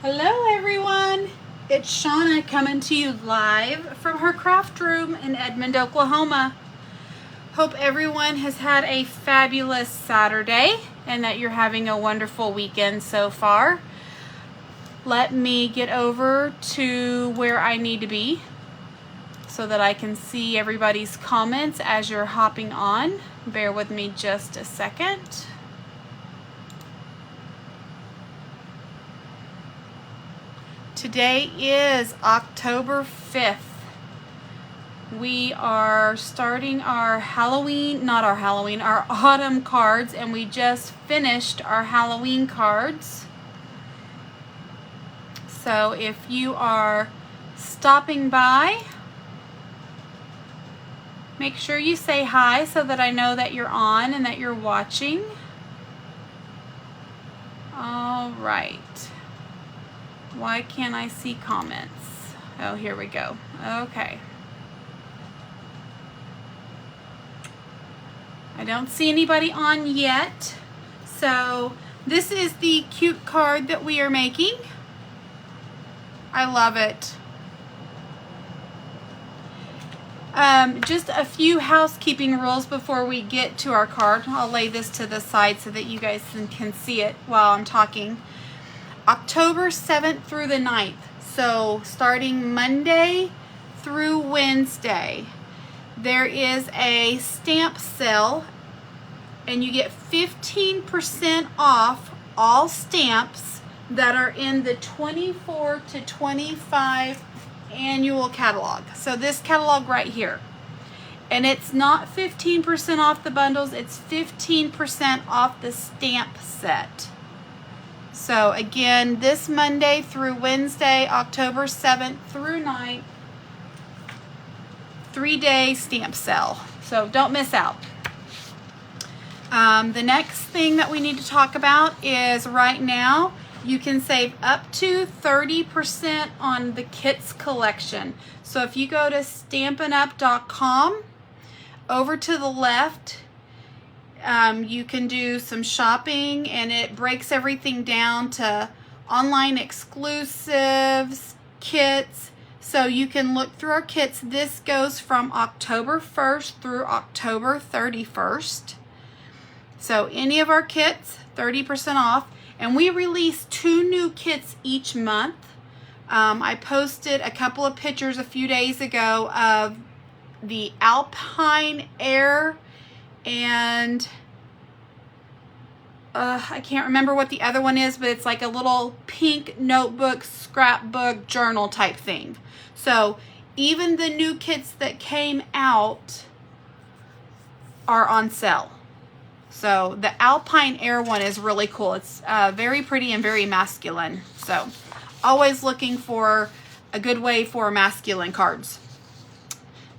Hello everyone, it's Shauna coming to you live from her craft room in Edmond, Oklahoma. Hope everyone has had a fabulous Saturday and that you're having a wonderful weekend so far. Let me get over to where I need to be so that I can see everybody's comments as you're hopping on. Bear with me just a second. Today is October 5th. We are starting our our autumn cards, and we just finished our Halloween cards. So if you are stopping by, make sure you say hi so that I know that you're on and that you're watching. All right. Why can't I see comments? Oh, here we go. Okay. I don't see anybody on yet. So this is the cute card that we are making. I love it. Just a few housekeeping rules before we get to our card. I'll lay this to the side so that you guys can see it while I'm talking. October 7th through the 9th. So starting Monday through Wednesday, there is a stamp sale and you get 15% off all stamps that are in the 24 to 25 annual catalog. So this catalog right here. And it's not 15% off the bundles, it's 15% off the stamp set. So again, this Monday through Wednesday, October 7th through 9th, 3-day stamp sale. So don't miss out. The next thing that we need to talk about is right now, you can save up to 30% on the kits collection. So if you go to stampinup.com, over to the left, you can do some shopping, and it breaks everything down to online exclusives, kits. So you can look through our kits. This goes from October 1st through October 31st. So any of our kits, 30% off. And we release 2 new kits each month. I posted a couple of pictures a few days ago of the Alpine Air and I can't remember what the other one is, but it's like a little pink notebook, scrapbook, journal type thing. So even the new kits that came out are on sale. So the Alpine Air one is really cool. It's very pretty and very masculine. So always looking for a good way for masculine cards.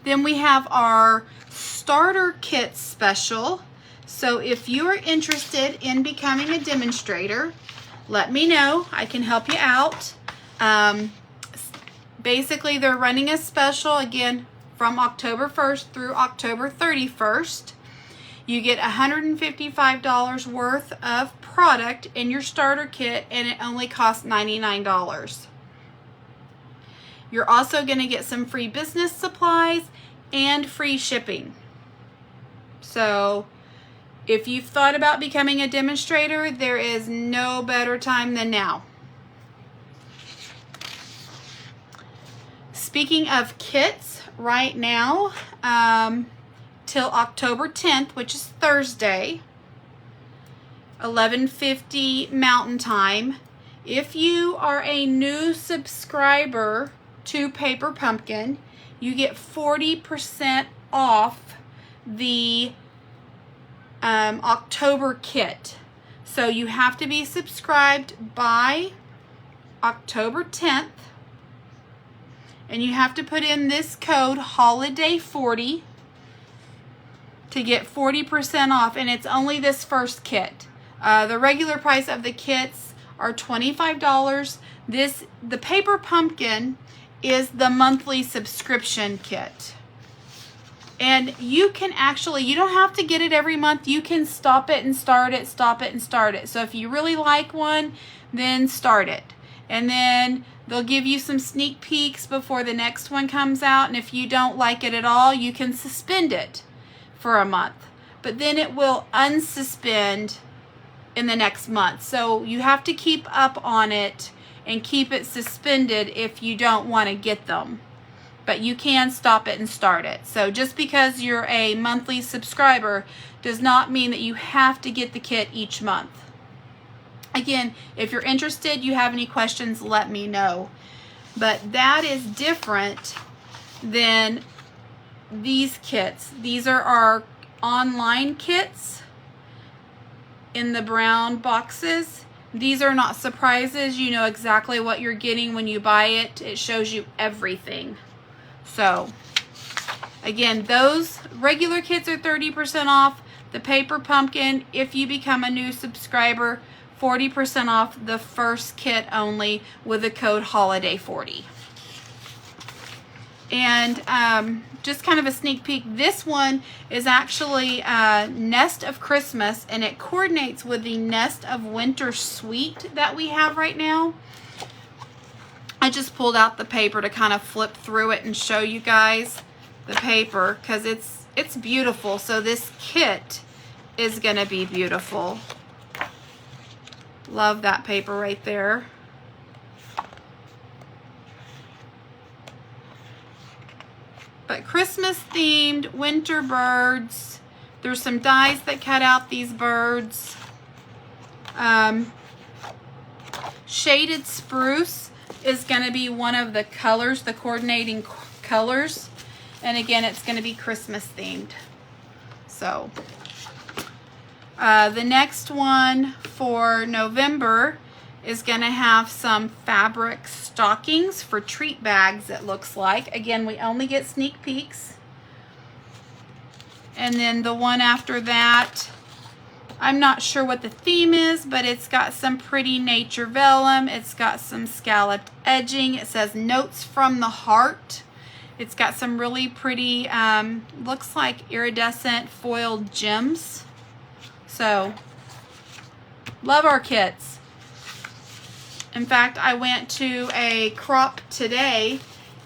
Then we have our starter kit special. So if you are interested in becoming a demonstrator, let me know. I can help you out. Basically, they're running a special again from October 1st through October 31st. You get $155 worth of product in your starter kit, and it only costs $99. You're also going to get some free business supplies and free shipping. So if you've thought about becoming a demonstrator, there is no better time than now. Speaking of kits, right now, till October 10th, which is Thursday, 11:50 Mountain Time, if you are a new subscriber to Paper Pumpkin, you get 40% off the October kit. So you have to be subscribed by October 10th, and you have to put in this code HOLIDAY40 to get 40% off, and it's only this first kit. The regular price of the kits are $25. The Paper Pumpkin is the monthly subscription kit. And you can actually, you don't have to get it every month. You can stop it and start it, stop it and start it. So if you really like one, then start it. And then they'll give you some sneak peeks before the next one comes out. And if you don't like it at all, you can suspend it for a month. But then it will unsuspend in the next month. So you have to keep up on it and keep it suspended if you don't want to get them. But you can stop it and start it. So just because you're a monthly subscriber does not mean that you have to get the kit each month. Again, if you're interested, you have any questions, let me know. But that is different than these kits. These are our online kits in the brown boxes. These are not surprises. You know exactly what you're getting when you buy it. It shows you everything. So, again, those regular kits are 30% off. The paper pumpkin, if you become a new subscriber, 40% off the first kit only with the code HOLIDAY40. And just kind of a sneak peek, this one is actually Nest of Christmas, and it coordinates with the Nest of Winter Suite that we have right now. I just pulled out the paper to kind of flip through it and show you guys the paper because it's beautiful. So this kit is going to be beautiful. Love that paper right there. But Christmas themed winter birds. There's some dies that cut out these birds. Shaded spruce is going to be one of the colors, the coordinating colors. And again, it's going to be Christmas themed. So the next one for November is going to have some fabric stockings for treat bags, it looks like. Again, we only get sneak peeks. And then the one after that, I'm not sure what the theme is, but it's got some pretty nature vellum. It's got some scalloped edging. It says Notes from the Heart. It's got some really pretty, looks like iridescent foiled gems. So, love our kits. In fact, I went to a crop today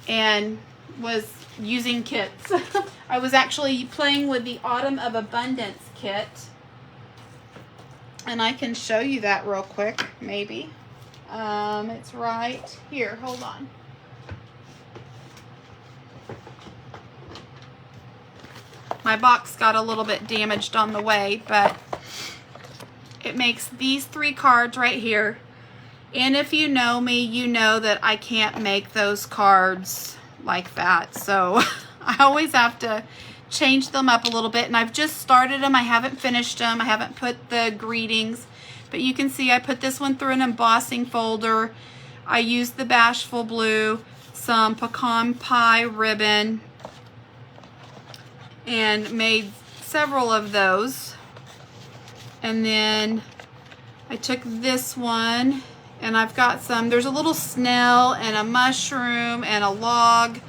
and was using kits. I was actually playing with the Autumn of Abundance kit. And I can show you that real quick, maybe. It's right here. Hold on. My box got a little bit damaged on the way, but it makes these 3 cards right here. And if you know me, you know that I can't make those cards like that. So I always have to change them up a little bit. And I've just started them. I haven't finished them. I haven't put the greetings. But you can see I put this one through an embossing folder. I used the Bashful Blue, some pecan pie ribbon, and made several of those. And then I took this one and I've got some, there's a little snail and a mushroom and a log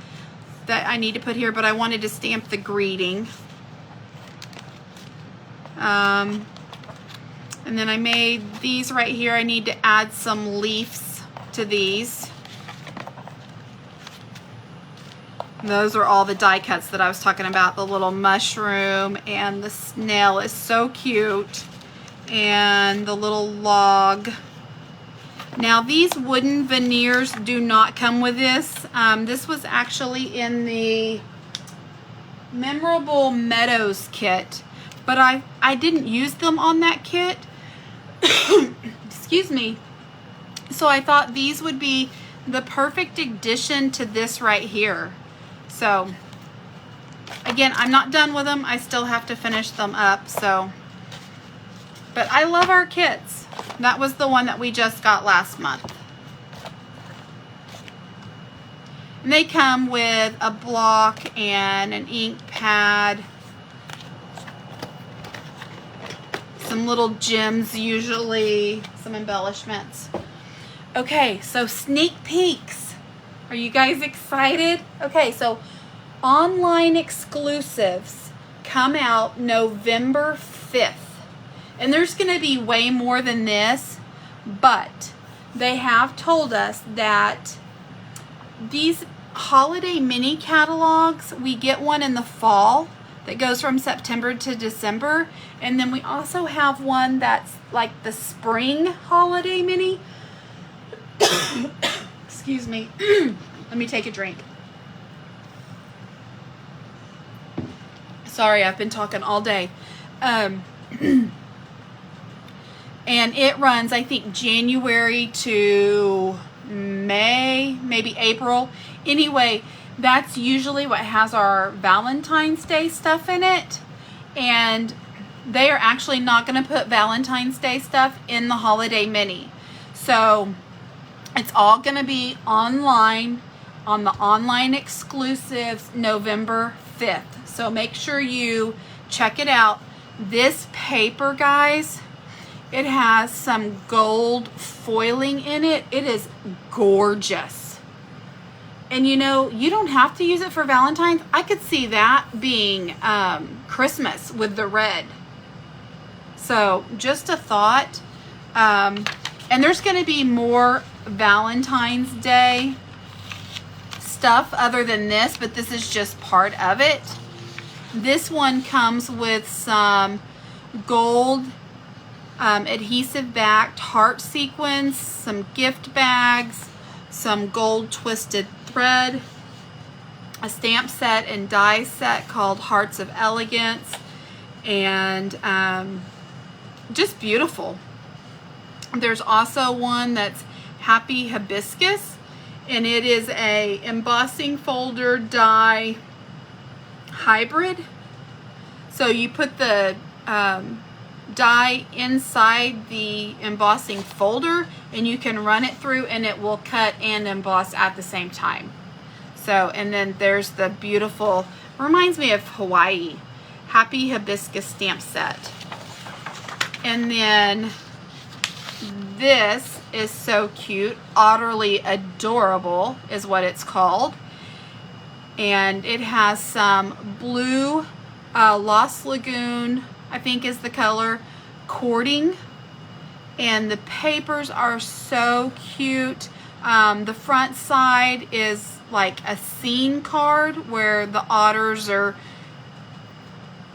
that I need to put here, but I wanted to stamp the greeting. And then I made these right here. I need to add some leaves to these. And those are all the die cuts that I was talking about. The little mushroom and the snail is so cute. And the little log. Now these wooden veneers do not come with this. This was actually in the Memorable Meadows kit, but I didn't use them on that kit. Excuse me. So I thought these would be the perfect addition to this right here. So again, I'm not done with them. I still have to finish them up. So, but I love our kits. That was the one that we just got last month. And they come with a block and an ink pad. Some little gems usually, some embellishments. Okay, so sneak peeks. Are you guys excited? Okay, so online exclusives come out November 5th. And there's going to be way more than this, but they have told us that these holiday mini catalogs, we get one in the fall that goes from September to December, and then we also have one that's like the spring holiday mini. Excuse me. Let me take a drink. Sorry, I've been talking all day. And it runs, I think, January to May, maybe April. Anyway, that's usually what has our Valentine's Day stuff in it. And they are actually not going to put Valentine's Day stuff in the holiday mini. So it's all going to be online on the online exclusives November 5th. So make sure you check it out. This paper, guys, it has some gold foiling in it. It is gorgeous. And you know, you don't have to use it for Valentine's. I could see that being Christmas with the red. So just a thought. And there's going to be more Valentine's Day stuff other than this, but this is just part of it. This one comes with some gold adhesive backed heart sequins, some gift bags, some gold twisted thread, a stamp set and die set called Hearts of Elegance, and just beautiful. There's also one that's Happy Hibiscus, and it is a embossing folder die hybrid. So you put the die inside the embossing folder and you can run it through and it will cut and emboss at the same time. So, and then there's the beautiful, reminds me of Hawaii, Happy Hibiscus stamp set. And then this is so cute, Utterly Adorable is what it's called. And it has some blue Lost Lagoon, I think is the color, cording. And the papers are so cute. The front side is like a scene card where the otters are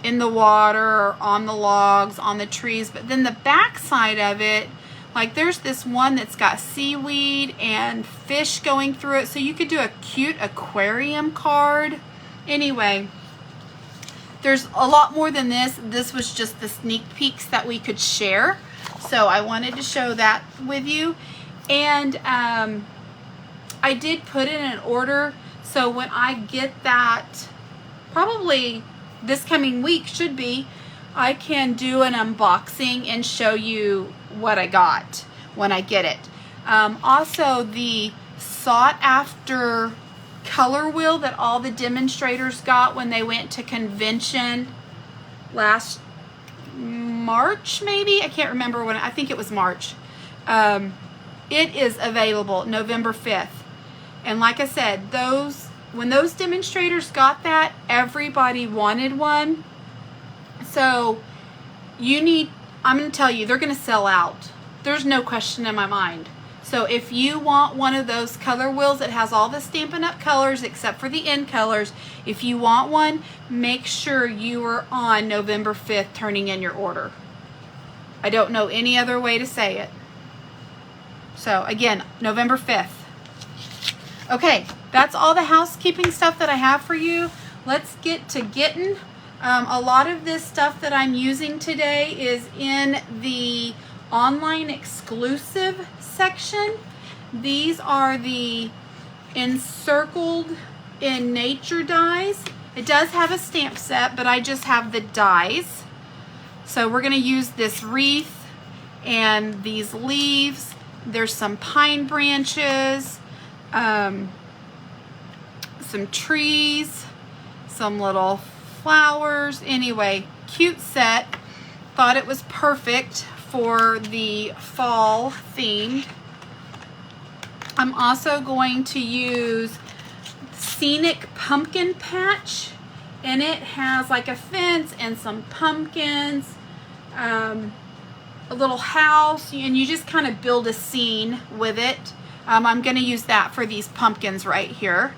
in the water or on the logs, on the trees. But then the back side of it, like there's this one that's got seaweed and fish going through it. So you could do a cute aquarium card. Anyway, there's a lot more than this. This was just the sneak peeks that we could share. So I wanted to show that with you. And I did put in an order. So when I get that, probably this coming week should be, I can do an unboxing and show you what I got when I get it. Also, the sought after color wheel that all the demonstrators got when they went to convention last March, maybe? I can't remember when, I think it was March. It is available November 5th. And like I said, when those demonstrators got that, everybody wanted one. So I'm going to tell you, they're going to sell out. There's no question in my mind. So if you want one of those color wheels that has all the Stampin' Up! Colors except for the end colors, if you want one, make sure you are on November 5th turning in your order. I don't know any other way to say it. So again, November 5th. Okay, that's all the housekeeping stuff that I have for you. Let's get to getting. A lot of this stuff that I'm using today is in the online exclusive section. These are the Encircled in Nature dies. It does have a stamp set, but I just have the dies. So we're going to use this wreath and these leaves. There's some pine branches, some trees, some little flowers. Anyway, cute set. Thought it was perfect for the fall theme. I'm also going to use Scenic Pumpkin Patch, and it has like a fence and some pumpkins. a little house, and you just kind of build a scene with it. I'm going to use that for these pumpkins right here.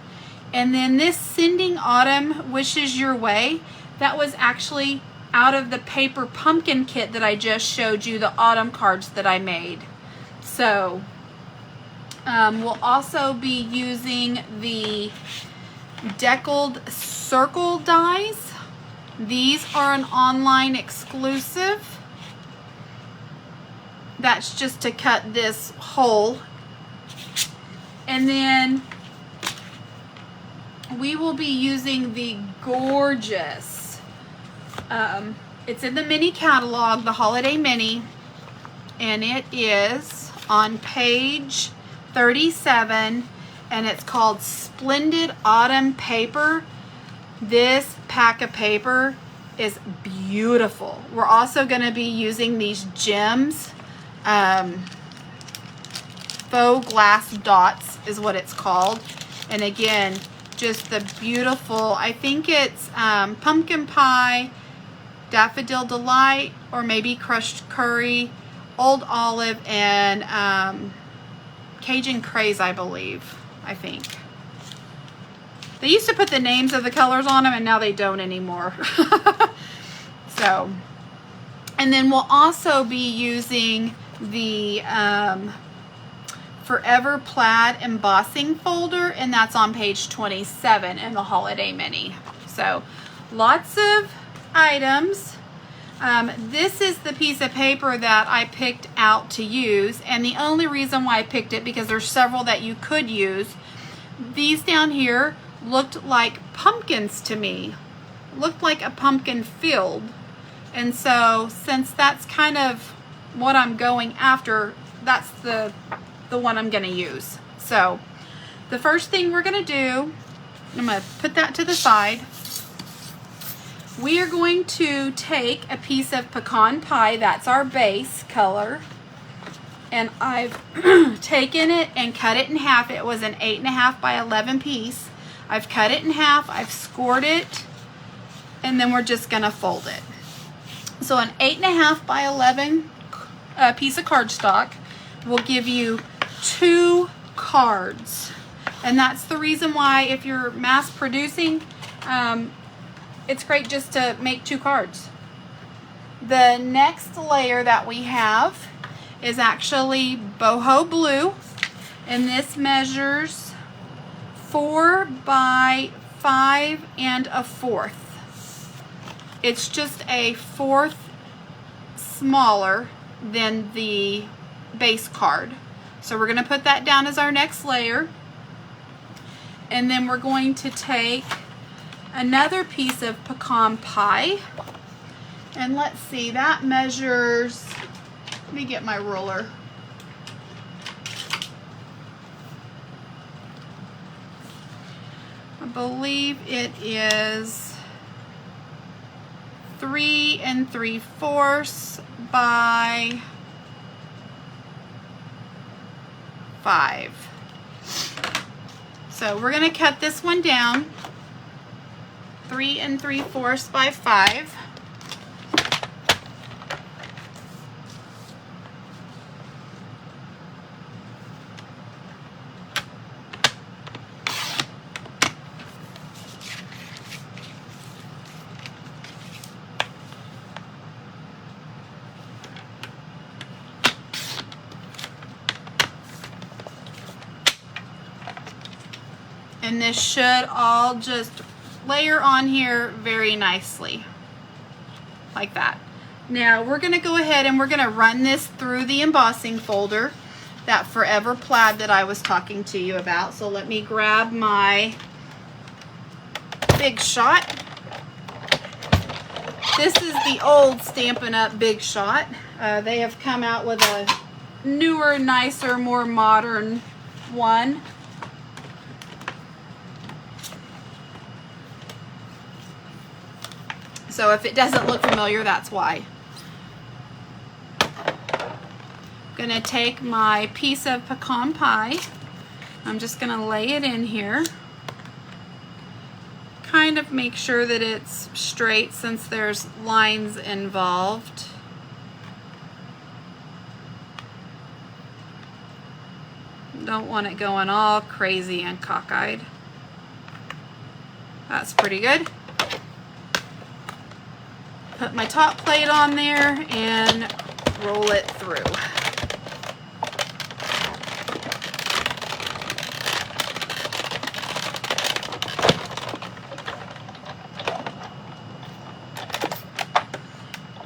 And then this Sending Autumn Wishes Your Way, that was actually out of the paper pumpkin kit that I just showed you, the autumn cards that I made. So we'll also be using the deckled circle dies. These are an online exclusive. That's just to cut this hole. And then we will be using the gorgeous, it's in the mini catalog, the Holiday Mini, and it is on page 37, and it's called Splendid Autumn Paper. This pack of paper is beautiful. We're also going to be using these gems, faux glass dots is what it's called. And again, just the beautiful, I think it's pumpkin pie, daffodil delight, or maybe crushed curry, old olive, and Cajun craze, I believe. I think they used to put the names of the colors on them, and now they don't anymore. So, and then we'll also be using the Forever Plaid embossing folder, and that's on page 27 in the Holiday Mini. So lots of items. This is the piece of paper that I picked out to use, and the only reason why I picked it, because there's several that you could use. These down here looked like pumpkins to me, looked like a pumpkin field, and so since that's kind of what I'm going after, that's the one I'm going to use. So the first thing we're going to do, I'm going to put that to the side. We are going to take a piece of pecan pie, that's our base color, and I've taken it and cut it in half. It was an 8.5 by 11 piece. I've cut it in half, I've scored it, and then we're just going to fold it. So an 8.5 by 11 piece of cardstock will give you 2 cards, and that's the reason why, if you're mass producing, it's great just to make 2 cards. The next layer that we have is actually boho blue, and this measures 4 by 5 1/4. It's just a 1/4 smaller than the base card. So we're going to put that down as our next layer, and then we're going to take another piece of pecan pie, and let's see, that measures, let me get my ruler. I believe it is 3 3/4 by 5. So we're going to cut this one down, 3 3/4 by 5. And this should all just layer on here very nicely, like that. Now we're going to go ahead and we're going to run this through the embossing folder, that Forever Plaid that I was talking to you about. So let me grab my Big Shot. This is the old Stampin' Up! Big Shot. They have come out with a newer, nicer, more modern one. So if it doesn't look familiar, that's why. I'm going to take my piece of pecan pie. I'm just going to lay it in here. Kind of make sure that it's straight since there's lines involved. Don't want it going all crazy and cockeyed. That's pretty good. Put my top plate on there and roll it through.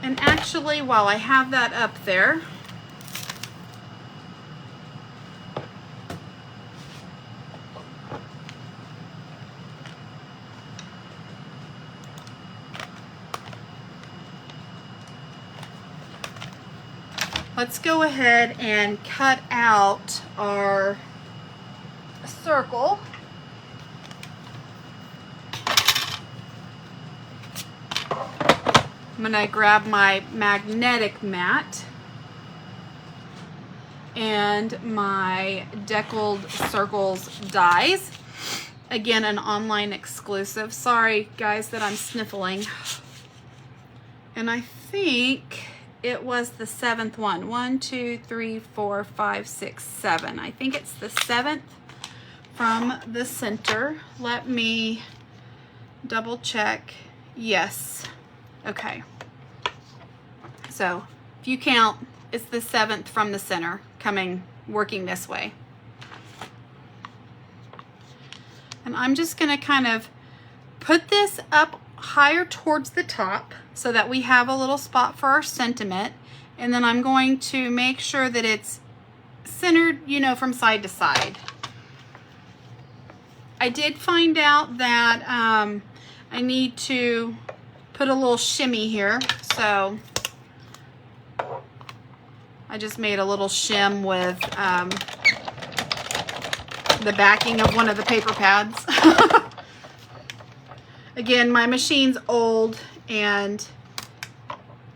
And actually, while I have that up there, let's go ahead and cut out our circle. I'm gonna grab my magnetic mat and my Deckled Circles dies. Again, an online exclusive. Sorry guys that I'm sniffling. And I think it was the 7th one. 1, 2, 3, 4, 5, 6, 7. I think it's the 7th from the center. Let me double check. Yes. Okay. So if you count, it's the 7th from the center working this way. And I'm just going to kind of put this up higher towards the top so that we have a little spot for our sentiment. And then I'm going to make sure that it's centered, you know, from side to side. I did find out that I need to put a little shimmy here. So I just made a little shim with the backing of one of the paper pads. Again, my machine's old and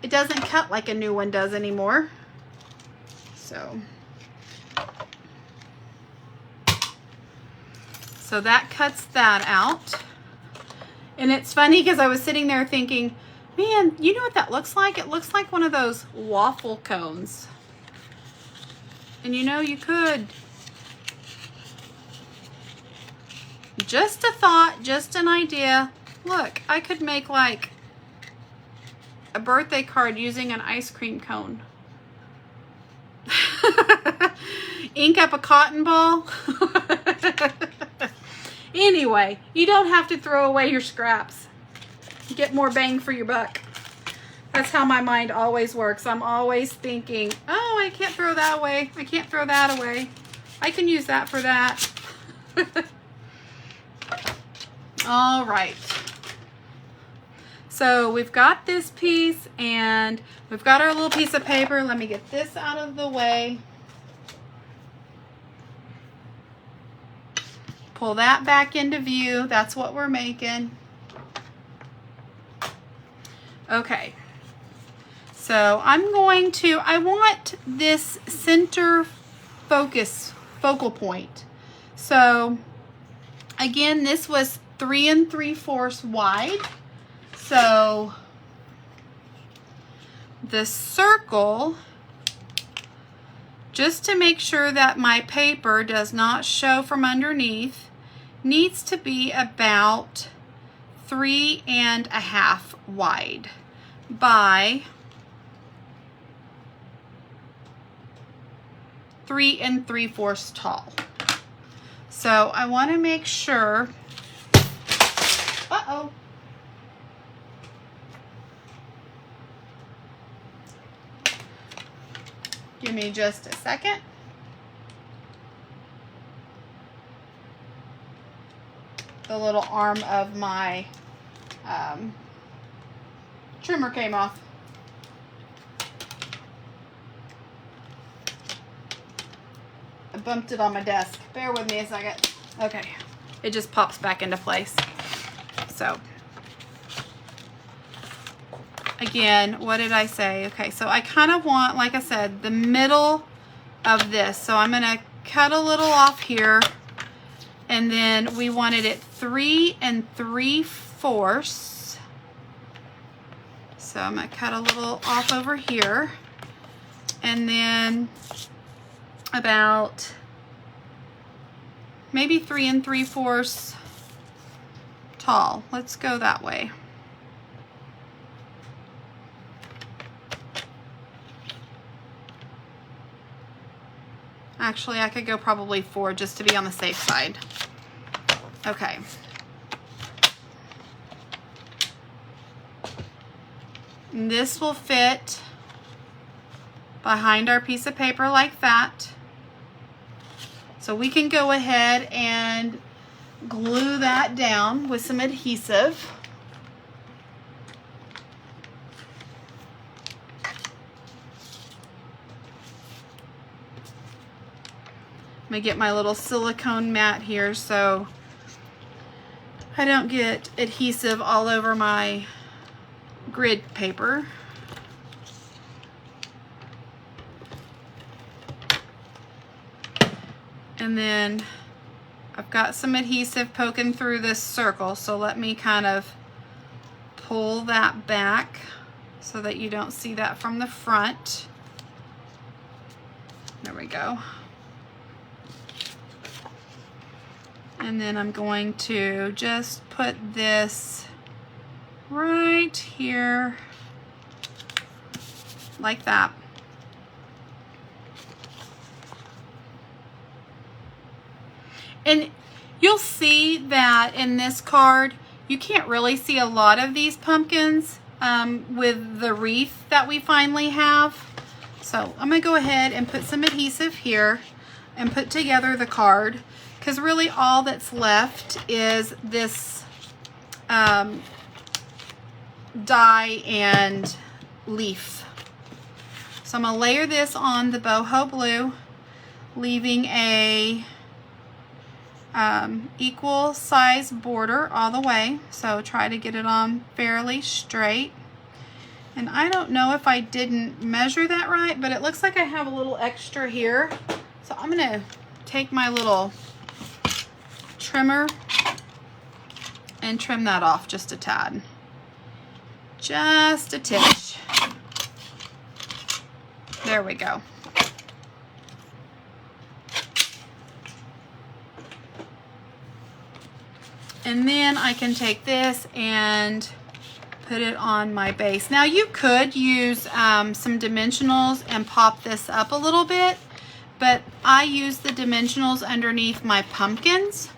it doesn't cut like a new one does anymore. So that cuts that out. And it's funny because I was sitting there thinking, man, you know what that looks like? It looks like one of those waffle cones. And you know, you could. Just a thought, just an idea. Look, I could make like a birthday card using an ice cream cone. Ink up a cotton ball. Anyway, you don't have to throw away your scraps. Get more bang for your buck. That's how my mind always works. I'm always thinking, oh, I can't throw that away. I can't throw that away. I can use that for that. All right. So we've got this piece and we've got our little piece of paper. Let me get this out of the way. Pull that back into view. That's what we're making. Okay. So I'm going to, I want this center focal point. So again, this was 3 3/4 wide. So the circle, just to make sure that my paper does not show from underneath, needs to be about 3 1/2 wide by 3 3/4 tall. So I want to make sure, uh-oh, give me just a second. The little arm of my trimmer came off. I bumped it on my desk. Bear with me a second. Okay, it just pops back into place. So again, what did I say? Okay, so I kind of want, like I said, the middle of this. So I'm gonna cut a little off here, and then we wanted it 3 3/4. So I'm gonna cut a little off over here, and then about maybe 3 3/4 tall. Let's go that way. Actually, I could go probably 4 just to be on the safe side. Okay. And this will fit behind our piece of paper like that. So we can go ahead and glue that down with some adhesive. I'm gonna get my little silicone mat here so I don't get adhesive all over my grid paper. And then I've got some adhesive poking through this circle, so let me kind of pull that back so that you don't see that from the front. There we go. And then I'm going to just put this right here, like that. And you'll see that in this card, you can't really see a lot of these pumpkins with the wreath that we finally have. So I'm gonna go ahead and put some adhesive here and put together the card, because really all that's left is this die and leaf. So I'm gonna layer this on the boho blue, leaving a equal size border all the way. So try to get it on fairly straight. And I don't know if I didn't measure that right, but it looks like I have a little extra here. So I'm gonna take my little trimmer and trim that off just a tad. Just a titch. There we go. And then I can take this and put it on my base. Now you could use some dimensionals and pop this up a little bit, but I use the dimensionals underneath my pumpkins.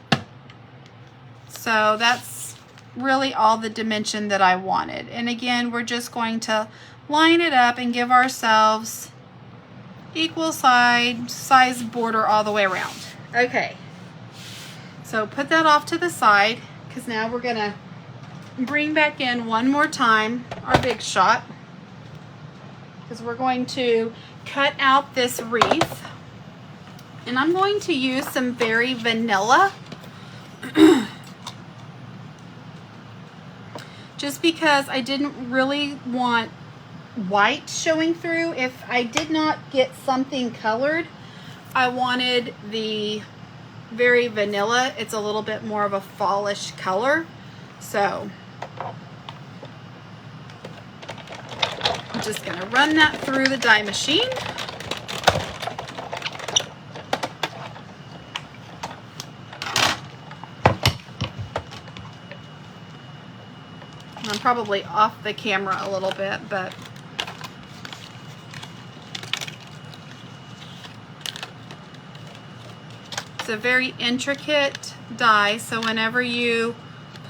So that's really all the dimension that I wanted. And again, we're just going to line it up and give ourselves equal size border all the way around. Okay. So put that off to the side, because now we're gonna bring back in one more time our big shot, because we're going to cut out this wreath. And I'm going to use some very vanilla just because I didn't really want white showing through. If I did not get something colored, I wanted the very vanilla. It's a little bit more of a fallish color. So I'm just gonna run that through the die machine. I'm probably off the camera a little bit, but it's a very intricate die, so whenever you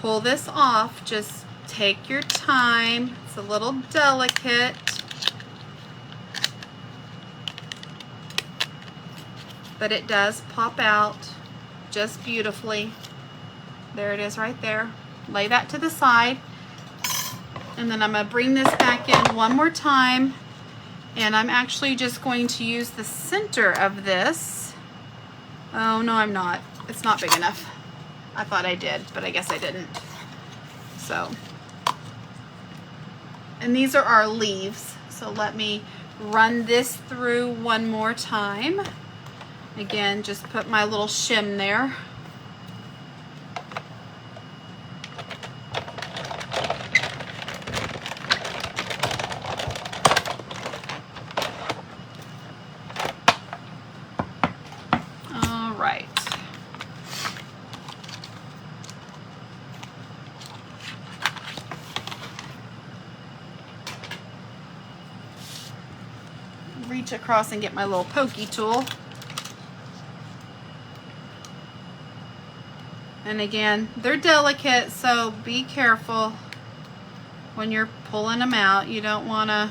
pull this off, just take your time. It's a little delicate. But it does pop out just beautifully. There it is right there. Lay that to the side. And then I'm going to bring this back in one more time. And I'm actually just going to use the center of this. Oh, no, I'm not. It's not big enough. I thought I did, but I guess I didn't. So, and these are our leaves. So let me run this through one more time. Again, just put my little shim there. reach across and get my little pokey tool. And again, they're delicate, so be careful when you're pulling them out. You don't want to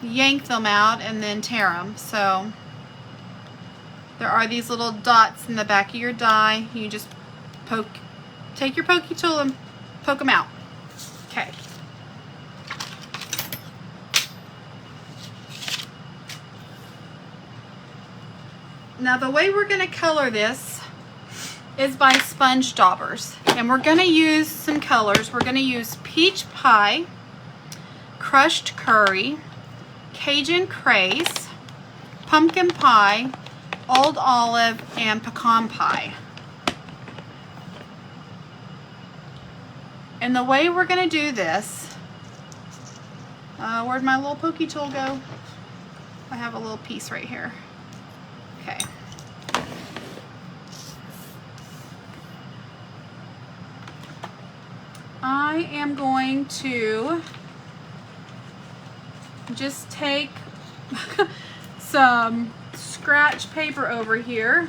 yank them out and then tear them. So there are these little dots in the back of your die. You just take your pokey tool and poke them out. Okay. Now the way we're going to color this is by sponge daubers. And we're going to use some colors. We're going to use peach pie, crushed curry, Cajun craze, pumpkin pie, old olive, and pecan pie. And the way we're going to do this, where'd my little pokey tool go? I have a little piece right here. Okay. I am going to just take some scratch paper over here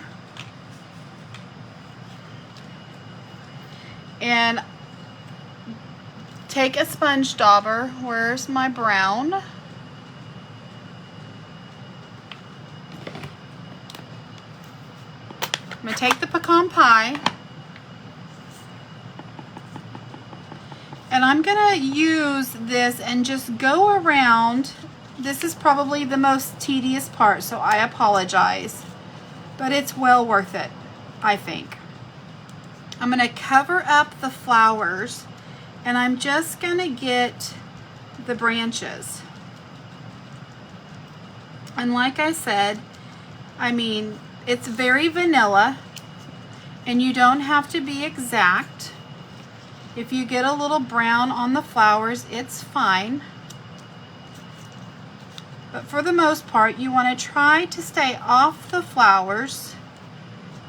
and take a sponge dauber. Where's my brown? I'm going to take the pecan pie and I'm going to use this and just go around. This is probably the most tedious part, so I apologize, but it's well worth it, I think. I'm going to cover up the flowers and I'm just going to get the branches. And like I said, I mean, it's very vanilla and you don't have to be exact. If you get a little brown on the flowers, it's fine. But for the most part, you want to try to stay off the flowers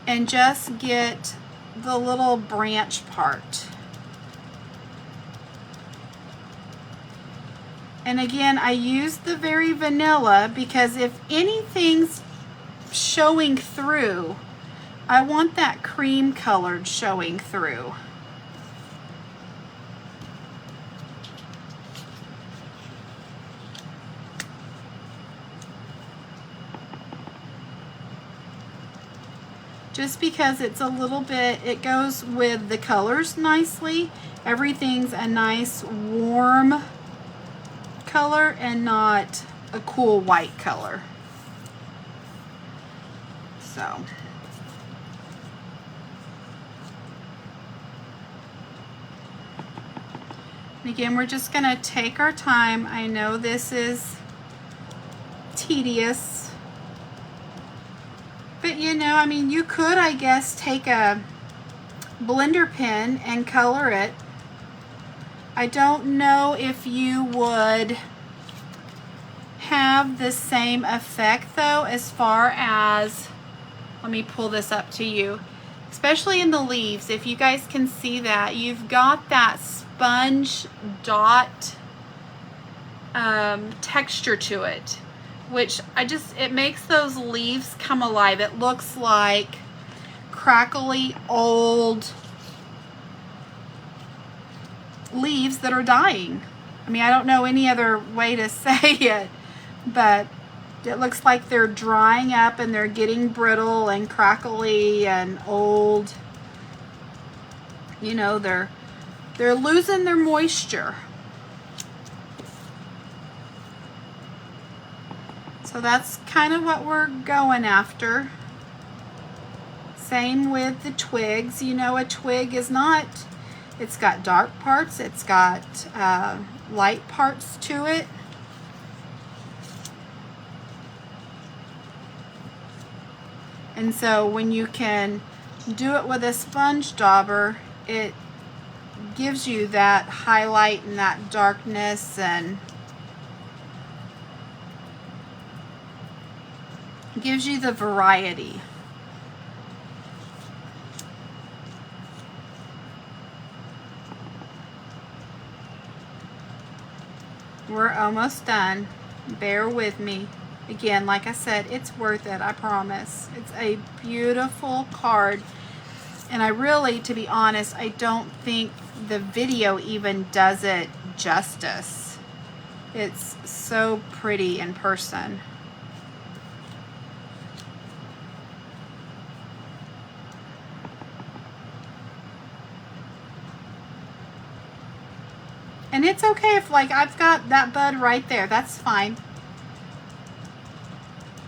and just get the little branch part. And again, I use the very vanilla because if anything's showing through, I want that cream colored showing through. Just because it's a little bit, it goes with the colors nicely. Everything's a nice warm color and not a cool white color. So and again, we're just going to take our time. I know this is tedious, but you know, I mean, you could, I guess, take a blender pen and color it. I don't know if you would have the same effect though, as far as, let me pull this up to you, especially in the leaves. If you guys can see that, you've got that sponge dot texture to it, which it makes those leaves come alive. It looks like crackly old leaves that are dying. I mean, I don't know any other way to say it, but it looks like they're drying up and they're getting brittle and crackly and old. You know, they're losing their moisture. So that's kind of what we're going after. Same with the twigs. You know, a twig is not, it's got dark parts, it's got light parts to it. And so when you can do it with a sponge dauber, it gives you that highlight and that darkness, and gives you the variety. We're almost done. Bear with me. Again, like I said, it's worth it, I promise. It's a beautiful card. And I really, to be honest, I don't think the video even does it justice. It's so pretty in person. And it's okay if, like, I've got that bud right there. That's fine.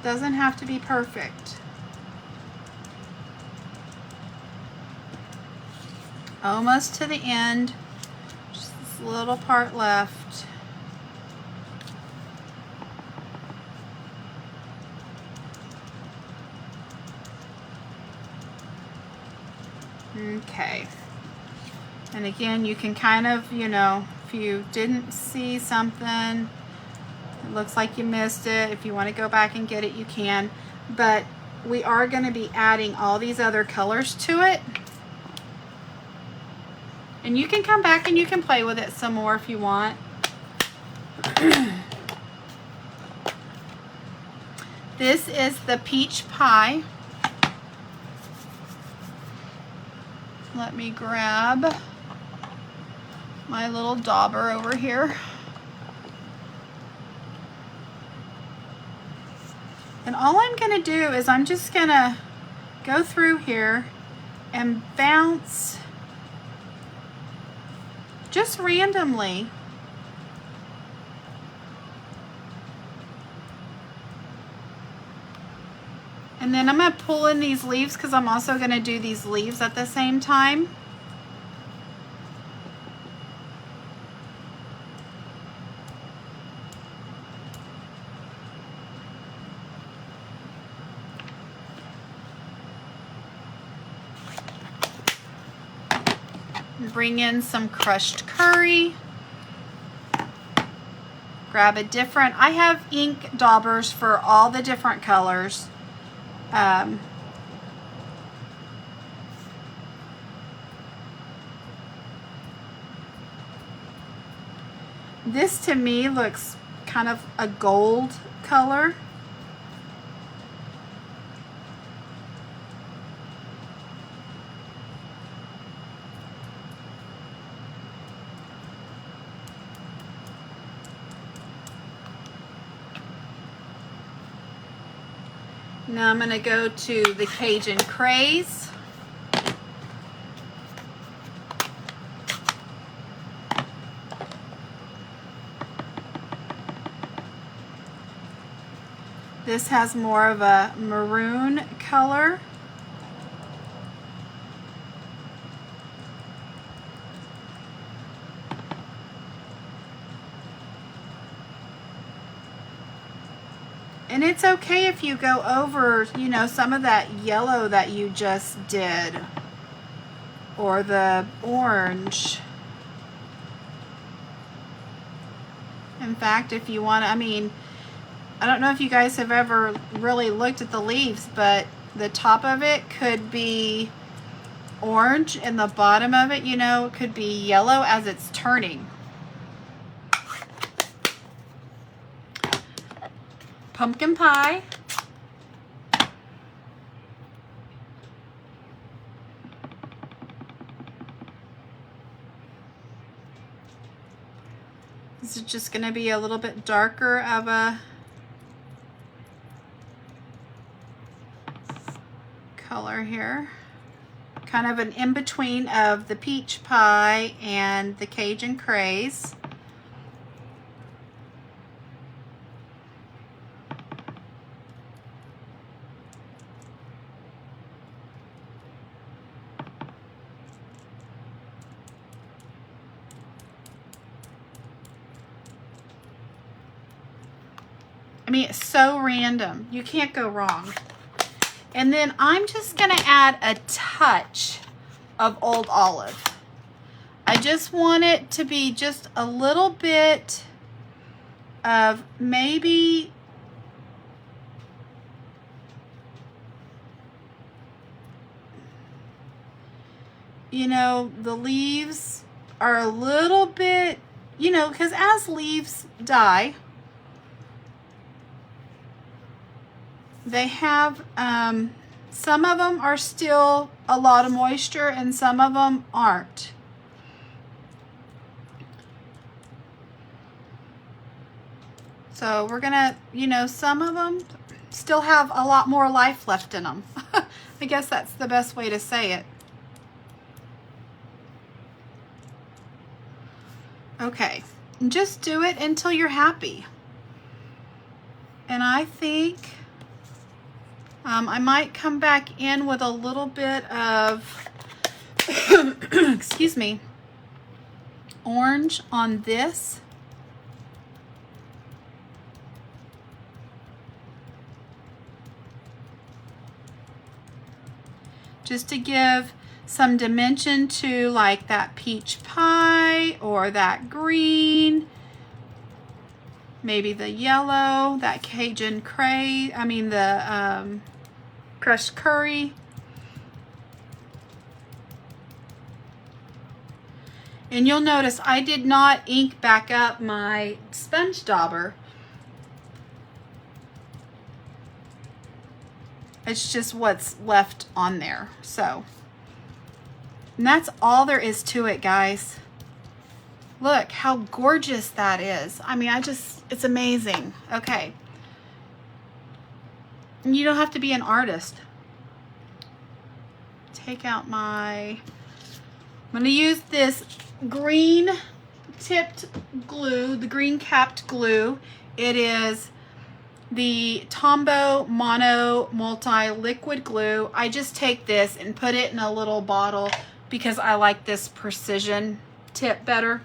Doesn't have to be perfect. Almost to the end. Just this little part left. Okay. And again, you can kind of, you know, if you didn't see something, it looks like you missed it. If you want to go back and get it, you can. But we are going to be adding all these other colors to it. And you can come back and you can play with it some more if you want. This is the peach pie. Let me grab my little dauber over here. And all I'm going to do is I'm just going to go through here and bounce just randomly. And then I'm going to pull in these leaves because I'm also going to do these leaves at the same time. Bring in some crushed curry. Grab a different, I have ink daubers for all the different colors. This to me looks kind of a gold color. Now I'm going to go to the Cajun Craze. This has more of a maroon color. And it's okay if you go over, you know, some of that yellow that you just did, or the orange. In fact, if you want to, I mean, I don't know if you guys have ever really looked at the leaves, but the top of it could be orange and the bottom of it, you know, could be yellow as it's turning. Pumpkin pie. This is just going to be a little bit darker of a color here. Kind of an in-between of the peach pie and the Cajun Craze. I mean, it's so random. You can't go wrong. And then I'm just going to add a touch of Old Olive. I just want it to be just a little bit of maybe you know, the leaves are a little bit, you know, because as leaves die, they have, some of them are still a lot of moisture and some of them aren't. So we're gonna, you know, some of them still have a lot more life left in them. I guess that's the best way to say it. Okay, and just do it until you're happy. And I think I might come back in with a little bit of, excuse me, orange on this. Just to give some dimension to like that peach pie or that green, maybe the yellow, that Cajun the crushed curry. And you'll notice I did not ink back up my sponge dauber. It's just what's left on there. So, and that's all there is to it, guys. Look how gorgeous that is. I mean, it's amazing. Okay. And you don't have to be an artist. Take out I'm going to use this green tipped glue, the green capped glue. It is the Tombow Mono Multi Liquid Glue. I just take this and put it in a little bottle because I like this precision tip better.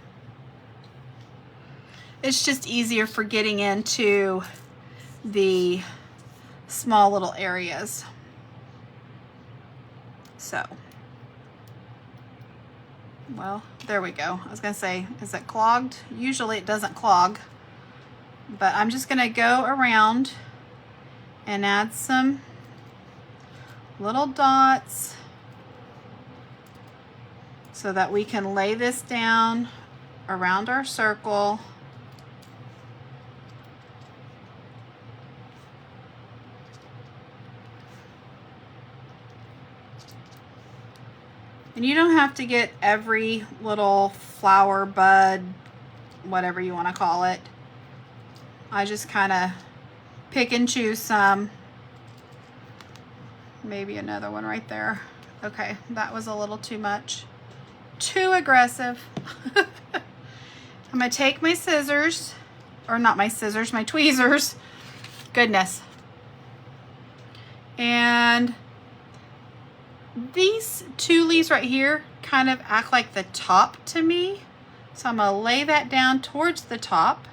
It's just easier for getting into the small little areas. So, well, there we go. I was gonna say, is it clogged? Usually it doesn't clog. But I'm just going to go around and add some little dots so that we can lay this down around our circle. And you don't have to get every little flower, bud, whatever you want to call it. I just kind of pick and choose some. Maybe another one right there. Okay, that was a little too much. Too aggressive. I'm going to take my scissors, or not my scissors, my tweezers. Goodness. And these two leaves right here kind of act like the top to me. So I'm going to lay that down towards the top.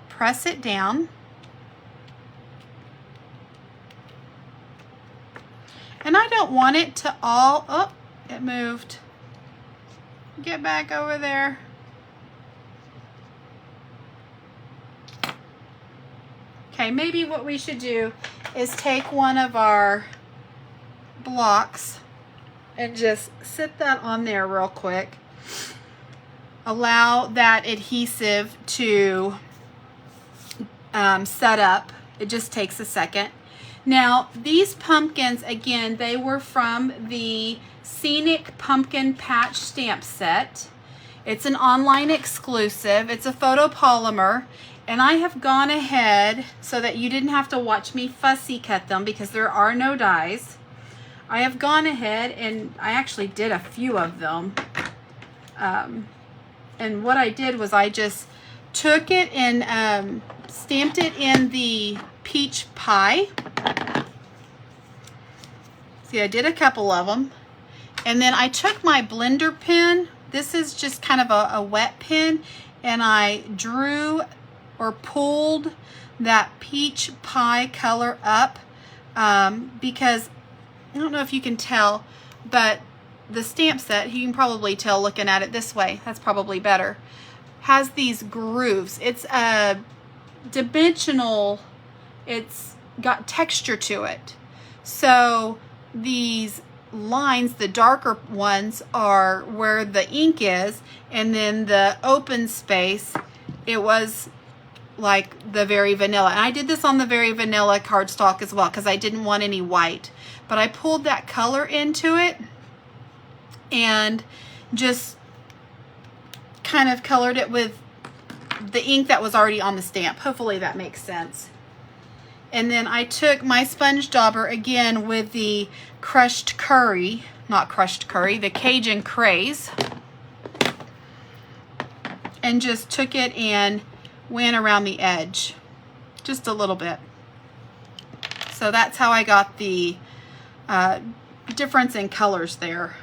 Press it down. And I don't want it to all, oh, it moved. Get back over there. Okay, maybe what we should do is take one of our blocks and just sit that on there real quick. Allow that adhesive to set up. It just takes a second. Now, these pumpkins, again, they were from the Scenic Pumpkin Patch Stamp Set. It's an online exclusive. It's a photopolymer. And I have gone ahead so that you didn't have to watch me fussy cut them because there are no dies. I have gone ahead and I actually did a few of them. And what I did was I just took it and stamped it in the peach pie. See, I did a couple of them. And then I took my blender pen. This is just kind of a wet pen. And I drew or pulled that peach pie color up because I don't know if you can tell, but the stamp set, you can probably tell looking at it this way, that's probably better, has these grooves. It's a dimensional, it's got texture to it. So these lines, the darker ones, are where the ink is, and then the open space, it was like the Very Vanilla. And I did this on the Very Vanilla cardstock as well because I didn't want any white. But I pulled that color into it and just kind of colored it with the ink that was already on the stamp. Hopefully that makes sense. And then I took my sponge dauber again with the crushed curry, not crushed curry, the Cajun Craze, and just took it and went around the edge just a little bit. So that's how I got the difference in colors there.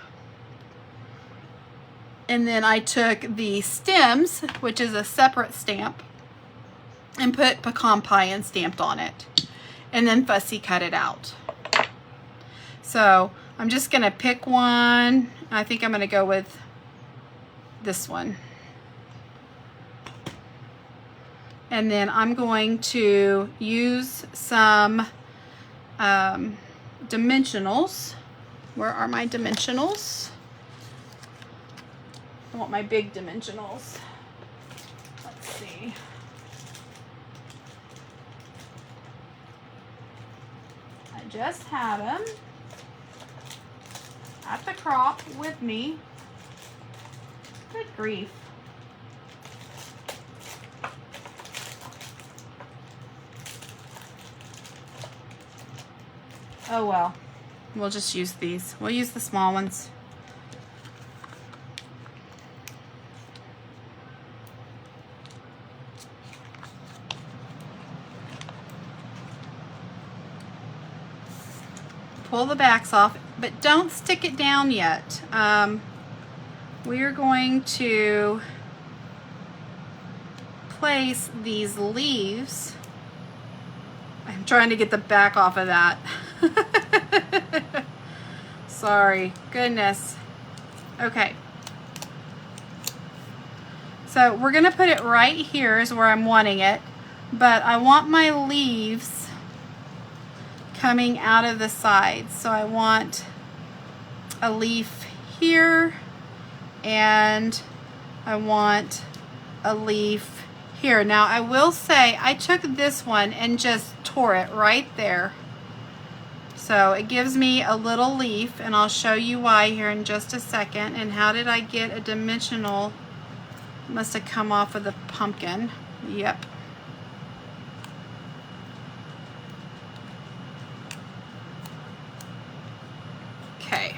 And then I took the stems, which is a separate stamp, and put pecan pie and stamped on it, and then fussy cut it out. So I'm just gonna pick one. I think I'm gonna go with this one. And then I'm going to use some dimensionals. Where are my dimensionals? I want my big dimensionals. Let's see. I just had them at the crop with me. Good grief. Oh well, we'll just use these. We'll use the small ones. Pull the backs off, but don't stick it down yet. We are going to place these leaves. I'm trying to get the back off of that. Sorry, goodness. Okay. So we're gonna put it right here is where I'm wanting it, but I want my leaves coming out of the sides. So I want a leaf here, and I want a leaf here. Now I will say I took this one and just tore it right there. So it gives me a little leaf, and I'll show you why here in just a second. And how did I get a dimensional? Must have come off of the pumpkin. Yep. Okay.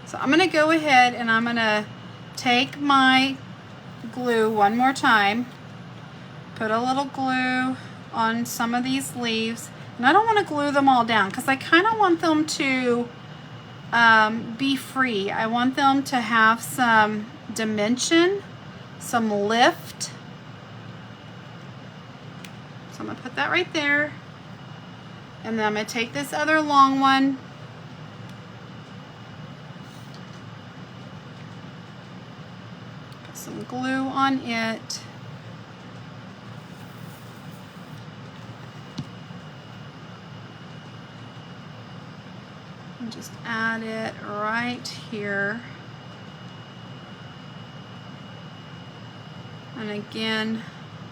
So I'm gonna go ahead and I'm gonna take my glue one more time, put a little glue on some of these leaves, and I don't want to glue them all down because I kind of want them to be free. I want them to have some dimension, some lift. So I'm gonna put that right there, and then I'm gonna take this other long one, some glue on it, and just add it right here. And again,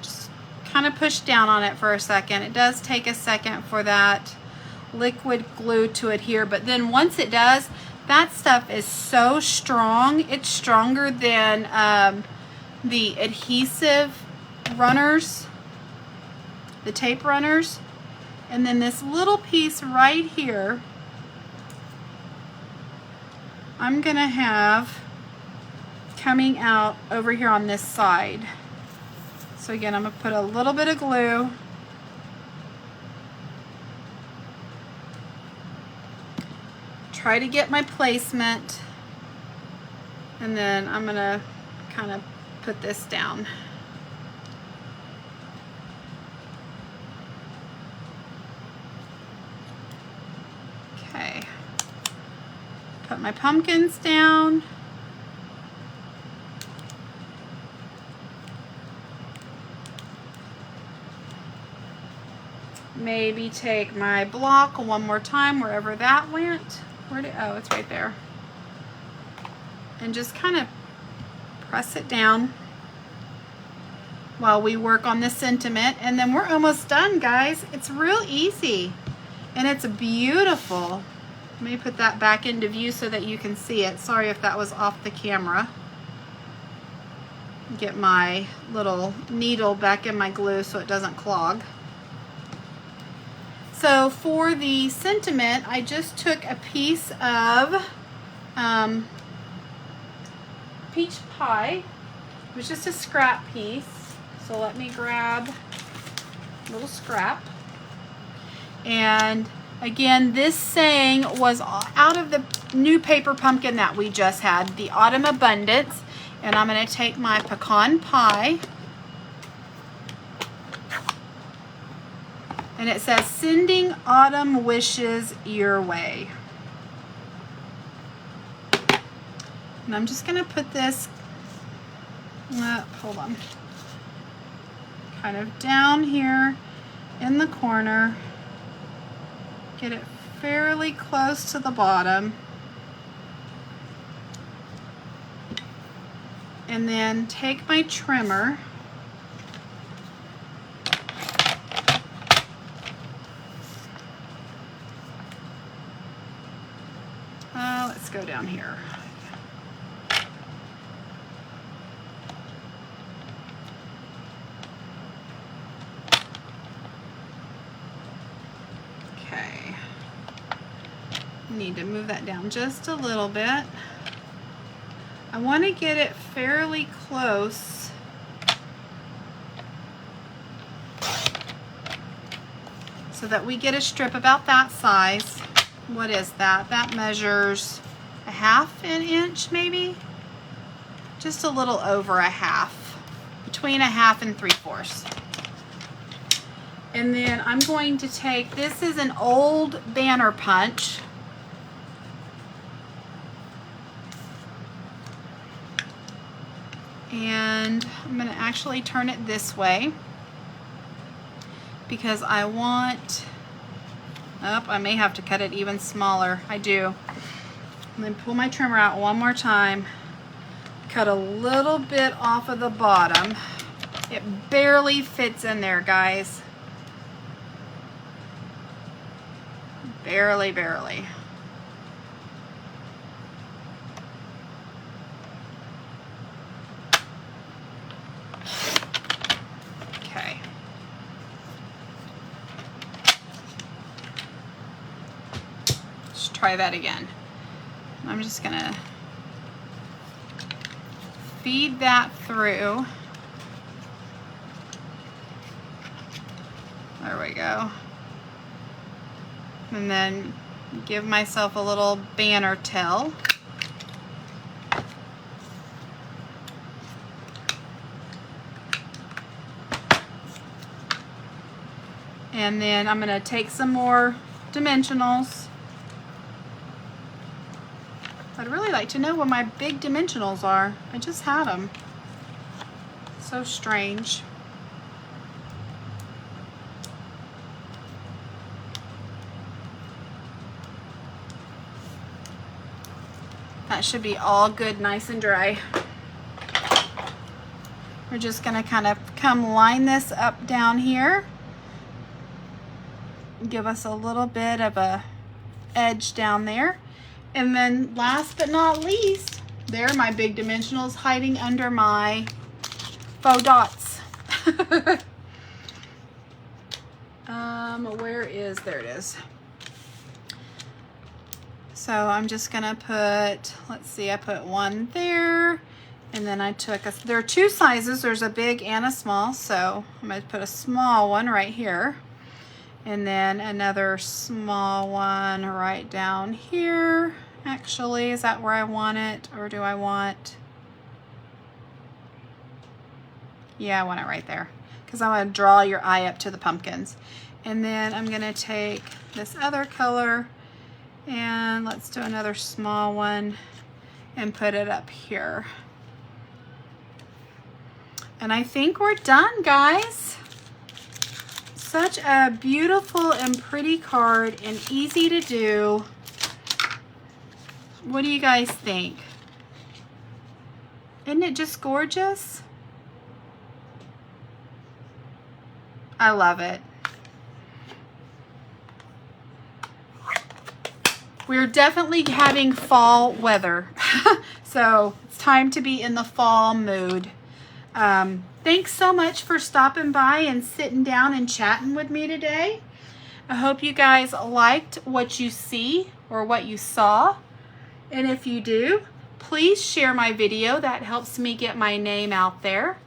just kind of push down on it for a second. It does take a second for that liquid glue to adhere, but then once it does, that stuff is so strong. It's stronger than the adhesive runners, the tape runners. And then this little piece right here, I'm gonna have coming out over here on this side. So again, I'm gonna put a little bit of glue. Try to get my placement, and then I'm gonna kind of put this down. Okay, put my pumpkins down. Maybe take my block one more time wherever that went. Oh, it's right there. And just kind of press it down. while we work on the sentiment, and then we're almost done, guys. It's real easy and it's beautiful. Let me put that back into view so that you can see it. Sorry if that was off the camera. Get my little needle back in my glue so it doesn't clog. So for the sentiment, I just took a piece of peach pie. It was just a scrap piece. So let me grab a little scrap. And again, this saying was out of the new paper pumpkin that we just had, the Autumn Abundance. And I'm going to take my pecan pie. And it says, sending autumn wishes your way. And I'm just going to put this, hold on, kind of down here in the corner. Get it fairly close to the bottom. And then take my trimmer let's go down here. Okay. Need to move that down just a little bit. I want to get it fairly close so that we get a strip about that size. What is that? That measures a half an inch maybe? Just a little over a half. Between a half and 3/4. And then I'm going to take, this is an old banner punch. And I'm going to actually turn it this way because I want, I may have to cut it even smaller. I do. And then pull my trimmer out one more time. Cut a little bit off of the bottom. It barely fits in there, guys. Barely, barely. Try that again. I'm just gonna feed that through. There we go. And then give myself a little banner tail. And then I'm gonna take some more dimensionals. I'd really like to know what my big dimensionals are. I just had them. So strange. That should be all good, nice and dry. We're just gonna kind of come line this up down here. Give us a little bit of a edge down there. And then last but not least, there are my big dimensionals hiding under my faux dots. Where is, there it is. So I'm just gonna put, let's see, I put one there, and then I took, there are two sizes, there's a big and a small, so I'm gonna put a small one right here. And then another small one right down here. Actually, is that where I want it? Or do I want... Yeah, I want it right there. Because I want to draw your eye up to the pumpkins. And then I'm going to take this other color. And let's do another small one. And put it up here. And I think we're done, guys. Such a beautiful and pretty card and easy to do. What do you guys think? Isn't it just gorgeous? I love it. We're definitely having fall weather. So it's time to be in the fall mood. Thanks so much for stopping by and sitting down and chatting with me today. I hope you guys liked what you see or what you saw. And if you do, please share my video. That helps me get my name out there,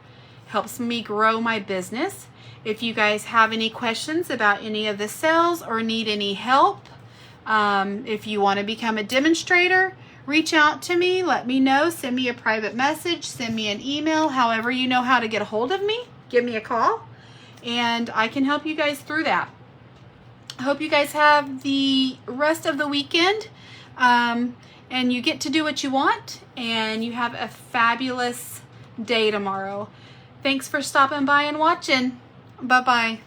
helps me grow my business. If you guys have any questions about any of the sales or need any help, if you want to become a demonstrator, reach out to me, let me know, send me a private message, send me an email, however you know how to get a hold of me, give me a call, and I can help you guys through that. I hope you guys have the rest of the weekend, and you get to do what you want, and you have a fabulous day tomorrow. Thanks for stopping by and watching. Bye-bye.